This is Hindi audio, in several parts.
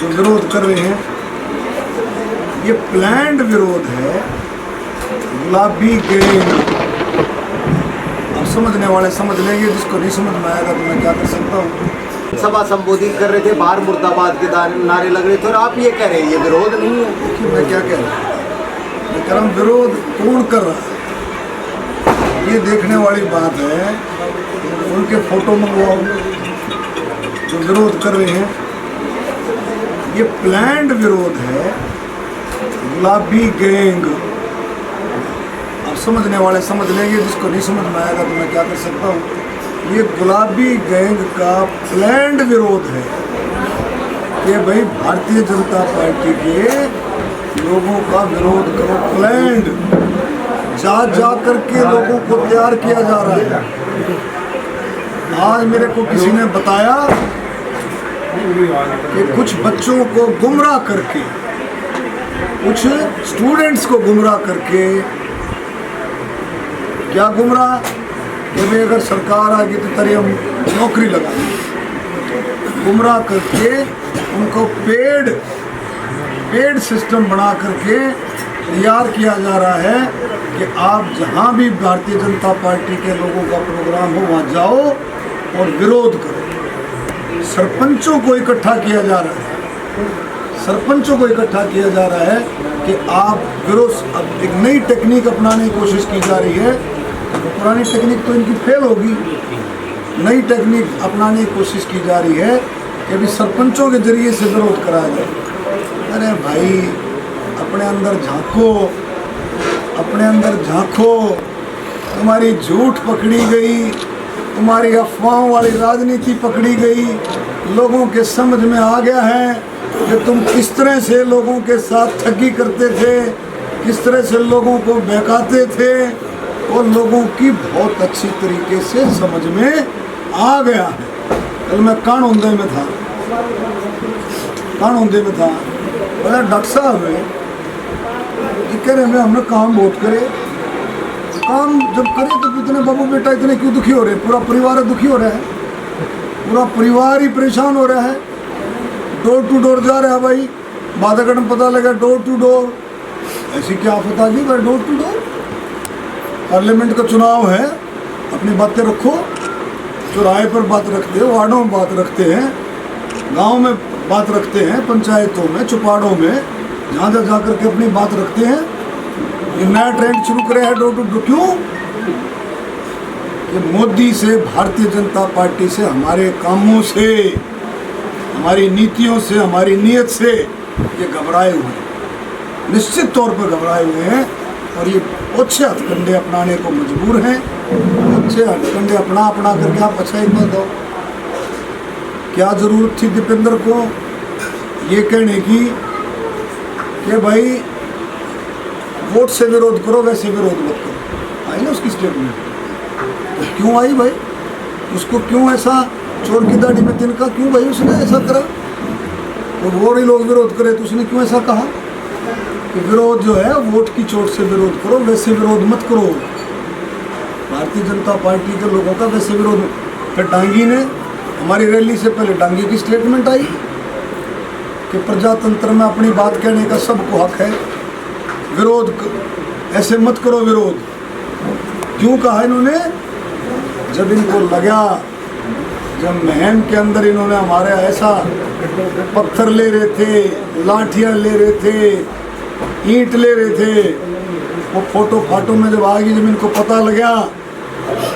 जो विरोध कर रहे हैं ये प्लान्ड विरोध है। गुलाबी गैंग, अब समझने वाले समझ लेंगे, जिसको नहीं समझ में आएगा तो मैं क्या कर सकता हूँ। सभा संबोधित कर रहे थे, बाहर मुर्दाबाद के नारे लग रहे थे और आप ये कह रहे हैं ये विरोध नहीं है। देखिए मैं क्या कह रहा हूँ, मैं कह रहा हूँ विरोध कौन कर रहा है ये देखने वाली बात है। उनके फोटो मंगवाओ जो विरोध कर रहे हैं, ये प्लान्ड विरोध है। गुलाबी गैंग, अब समझने वाले समझ लेंगे, जिसको नहीं समझ में आएगा तो मैं क्या कर सकता हूँ। ये गुलाबी गैंग का प्लान्ड विरोध है कि भाई भारतीय जनता पार्टी के लोगों का विरोध करो। प्लान्ड जा करके लोगों को तैयार किया जा रहा है। आज मेरे को किसी ने बताया कि कुछ बच्चों को गुमराह करके, कुछ स्टूडेंट्स को गुमराह करके, क्या गुमराह कि भाई अगर सरकार आ गई तो तेरी हम नौकरी लगा देंगे। गुमराह करके उनको पेड सिस्टम बना करके तैयार किया जा रहा है कि आप जहां भी भारतीय जनता पार्टी के लोगों का प्रोग्राम हो वहां जाओ और विरोध करो। सरपंचों को इकट्ठा किया जा रहा है, सरपंचों को इकट्ठा किया जा रहा है कि आप विरोध। अब एक नई टेक्निक अपनाने की कोशिश की जा रही है। पुरानी टेक्निक तो इनकी फेल होगी, नई टेक्निक अपनाने की कोशिश की जा रही है कि अभी सरपंचों के जरिए से विरोध कराया जाए। अरे भाई अपने अंदर झांको, अपने अंदर झांको। तुम्हारी झूठ पकड़ी गई, तुम्हारी अफवाहों वाली राजनीति पकड़ी गई। लोगों के समझ में आ गया है कि तुम किस तरह से लोगों के साथ ठगी करते थे, किस तरह से लोगों को बहकाते थे, और लोगों की बहुत अच्छी तरीके से समझ में आ गया है। कल मैं कानौंदे में था, बोला डॉक्टर साहब ये कह रहे हैं हमने काम बहुत करे। काम जब करे तो इतने बाबू बेटा इतने क्यों दुखी हो रहे हैं? पूरा परिवार दुखी हो रहा है, पूरा परिवार ही परेशान हो रहा है। डोर टू डोर जा रहा है भाई, बाधागढ़ में पता लगा डोर टू डोर। ऐसी क्या आफत आ गई भाई डोर टू डोर? पार्लियामेंट का चुनाव है, अपनी बातें रखो। चौराहे पर बात रखते हैं, वार्डों में बात रखते हैं, गांव में बात रखते हैं, पंचायतों में, चुपाड़ों में, जहाँ जहाँ जा करके अपनी बात रखते हैं। ये नया ट्रेंड शुरू करे है डोर टू डोर। क्यों? कि मोदी से, भारतीय जनता पार्टी से, हमारे कामों से, हमारी नीतियों से, हमारी नीयत से ये घबराए हुए हैं, निश्चित तौर पर घबराए हुए हैं। और ये अच्छे हथकंडे अपनाने को मजबूर हैं। अच्छे हथकंडे अपना करके आप अच्छा एक बात दो। क्या ज़रूरत थी दीपेंद्र को ये कहने की कि भाई वोट से विरोध करो, वैसे विरोध मत करो? आई ना उसकी स्टेटमेंट, तो क्यों आई भाई? उसको क्यों ऐसा चोर की दाढ़ी में तिनका, क्यों भाई उसने ऐसा करा? तो वो ही लोग विरोध करे तो उसने क्यों ऐसा कहा कि विरोध जो है वोट की चोट से विरोध करो, वैसे विरोध मत करो? भारतीय जनता पार्टी के लोगों का वैसे विरोध। फिर डांगी ने, हमारी रैली से पहले डांगी की स्टेटमेंट आई कि प्रजातंत्र में अपनी बात कहने का सबको हक है, विरोध ऐसे मत करो विरोध। क्यों कहा इन्होंने? जब इनको लगा, जब महम के अंदर इन्होंने हमारे ऐसा पत्थर ले रहे थे, लाठियाँ ले रहे थे, ईंट ले रहे थे, वो फोटो फाटो में जब आ गई, जब इनको पता लगा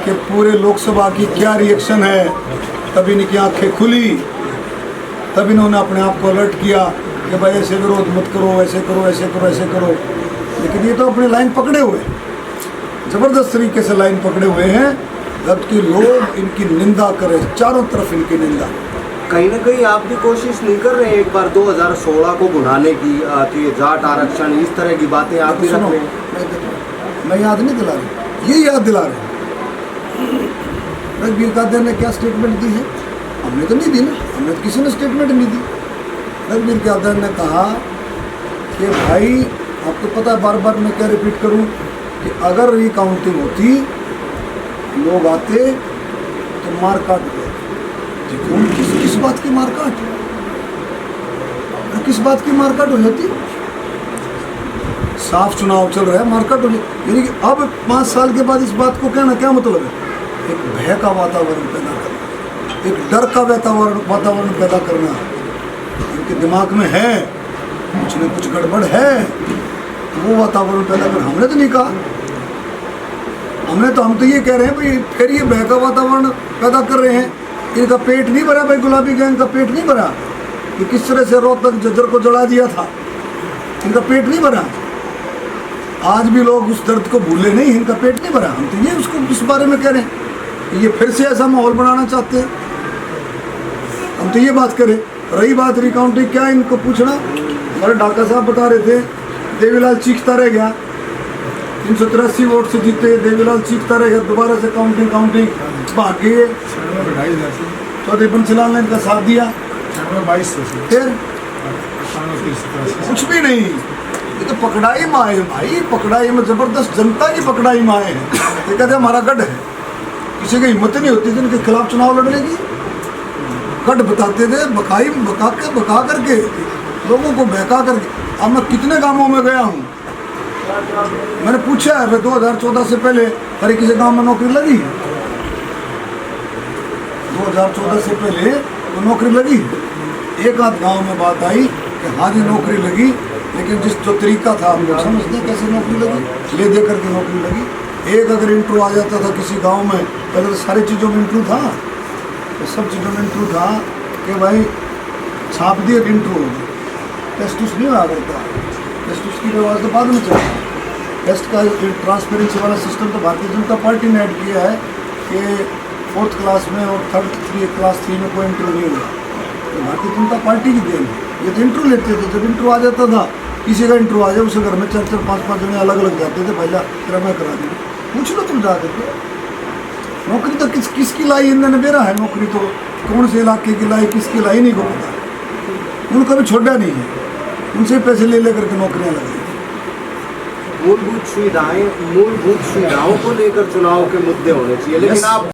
कि पूरे लोकसभा की क्या रिएक्शन है, तब इनकी आंखें खुली। तब इन्होंने अपने आप को अलर्ट किया कि भाई ऐसे विरोध मत करो, ऐसे करो, ऐसे करो, ऐसे करो। लेकिन ये तो अपनी लाइन पकड़े हुए, ज़बरदस्त तरीके से लाइन पकड़े हुए हैं, जबकि लोग इनकी निंदा करें, चारों तरफ इनकी निंदा। कहीं ना कहीं आप भी कोशिश नहीं कर रहे एक बार 2016 को भुनाने की, कि जाट आरक्षण, इस तरह की बातें आप भी रख रहे हैं? मैं याद नहीं दिला रही, ये याद दिला रहे। रघुवीर कादियान ने क्या स्टेटमेंट दी है? हमने तो नहीं दी ना, हमने तो किसी ने स्टेटमेंट नहीं दी। रघुवीर कादियान ने कहा कि भाई आपको पता है, बार बार मैं क्या रिपीट करूं, कि अगर रिकाउंटिंग होती, लोग आते तो मार काट गए। किस बात की मार काट? किस बात की मारकाट हो जाती? साफ चुनाव चल रहा है, मारकाट हो जाती। यानी कि अब 5 साल के बाद इस बात को कहना क्या मतलब है? एक भय का वातावरण पैदा करना, एक डर का वातावरण पैदा करना। इनके दिमाग में है कुछ न कुछ गड़बड़ है, वो वातावरण पैदा कर। हमने तो नहीं कहा, हम तो ये कह रहे हैं भाई फिर ये भय का वातावरण पैदा कर रहे हैं। इनका पेट नहीं भरा भाई, गुलाबी गैंग का पेट नहीं भरा कि किस तरह से रोहतक झज्जर को जला दिया था। इनका पेट नहीं भरा, आज भी लोग उस दर्द को भूले नहीं, इनका पेट नहीं भरा। हम तो ये उसको इस बारे में कह रहे हैं कि ये फिर से ऐसा माहौल बनाना चाहते हैं। हम तो ये बात करें। रही बात रिकाउंटिंग, क्या इनको पूछना? हमारे डाका साहब बता रहे थे देवीलाल चीखता रह गया, 383 वोट से जीते, देवीलाल चीखता रह गया, दोबारा से काउंटिंग भाग गए। चौधरी बंसीलाल ने इनका साथ दिया, फिर कुछ भी नहीं। ये तो पकड़ाई माए है भाई, पकड़ाई में जबरदस्त जनता की पकड़ाई माए है। ये कहते हमारा गढ़ है, किसी की हिम्मत नहीं होती थी इनके खिलाफ चुनाव लड़ने की। गढ़ बताते थे, बका करके लोगों को बहका करके। अब मैं कितने गांवों में गया हूँ, मैंने पूछा है 2014 से पहले हर किसी गांव में नौकरी लगी? 2014 से पहले तो नौकरी लगी? एक आध गांव में बात आई कि हाँ जी नौकरी लगी, लेकिन जिस जो तरीका था हम लोग समझते हैं कैसे नौकरी लगी, ले दे करके नौकरी लगी। एक अगर इंटरव्यू आ जाता था किसी गांव में, पहले तो सारी चीज़ों में इंटरव्यू था, तो सब चीज़ों में इंटरव्यू था कि भाई छाप दिए इंटरव्यू, टेस्ट उस नहीं हुआ करता। टेस्ट उसकी व्यवस्था तो बाद में चला। टेस्ट का ट्रांसपेरेंसी वाला सिस्टम तो भारतीय जनता पार्टी ने ऐड किया है कि 4th क्लास में और 3rd क्लास 3 में कोई इंटरव्यू नहीं हुआ। तो भारतीय जनता पार्टी की देन है। ये तो इंटरव्यू लेते थे, जब इंटरव्यू आ जाता था किसी का इंटरव्यू आ जाए, उसे घर में 4-4 5-5 जने अलग अलग जाते थे, पहला तेरा मैं करा दी, पूछ लो तुम जा करके। नौकरी तो किसकी लाई इन्होंने मेरा है, नौकरी तो कौन से इलाके की लाई, किसकी लाई नहीं को पता। उनको भी छोड़ा नहीं है, उनसे पैसे ले करके नौकरियाँ लगाई। मूलभूत सुविधाओं को लेकर चुनाव के मुद्दे होने चाहिए, लेकिन आप